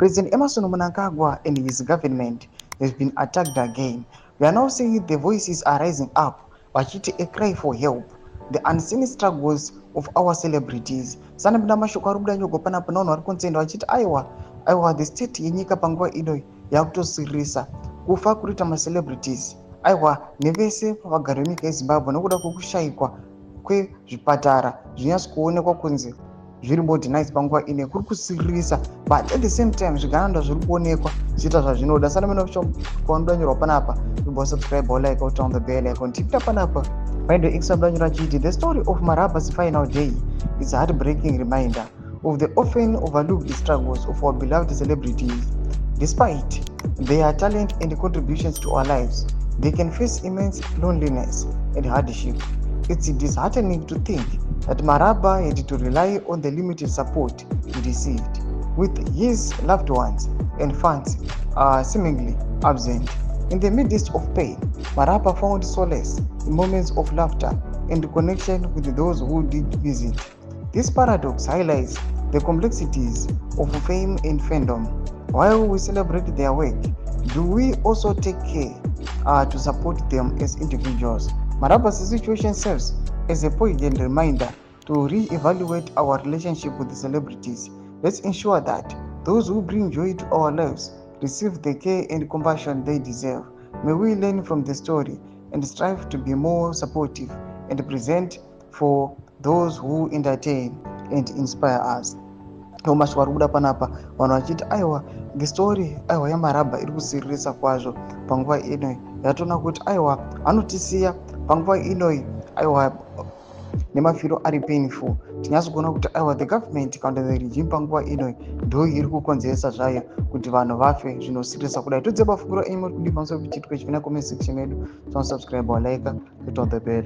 President Emerson Mnangagwa and his government has been attacked again. We are now seeing the voices are rising up, vachiti a cry for help. The unseen struggles of our celebrities. Sana mna mashoko arikubuda nyogwa panapa navanhu vari kunzenda vachiti aiwa the state yenyika panguva ino yakutosirisa kufa kurita macelebrities aiwa nevese vagari venyika yezimbabwe nokuda kwekushayikwa kwezvipatara zvinyatsi kuonekwa kunzi zviri modernized panguva ine kuri kusiririsa, but at the same time zvigananda zviri kuonekwa zviita zvazvinoda. Sana mena kwaunodanyirwa panapa ibo subscribe or like out on the bell icon tipita panapa find the extra danyira chiti the story of Maraba's final day is a heartbreaking reminder of the often overlooked struggles of our beloved celebrities. Despite their talent and contributions to our lives, they can face immense loneliness and hardship. It's disheartening to think that Maraba had to rely on the limited support he received, with his loved ones and fans seemingly absent. In the midst of pain, Maraba found solace in moments of laughter and connection with those who did visit. This paradox highlights the complexities of fame and fandom. While we celebrate their work, do we also take care to support them as individuals? Maraba's situation serves as a poignant reminder to re-evaluate our relationship with the celebrities. Let's ensure that those who bring joy to our lives receive the care and compassion they deserve. May we learn from the story and strive to be more supportive and present for those who entertain and inspire us. Mashoko arikubuda panapa vanhu vachiti aiwa the story aiwa yaMaraba iri kusiririsa kwazvo panguva inoi. Yatoona kuti aiwa anotisiya panguva inoi aiwa nemafiro ari painful. Tinyatso kuona kuti aiwa the government kana the regime panguva inoi ndo iri kukonzeresa zvayo kuti vanhu vafe zvinosirisa kudai. Todzeba funguro enyu muri kudii pamusoro pechitiko ichi? Comment section medu. Subscribe or like, hit on the bell.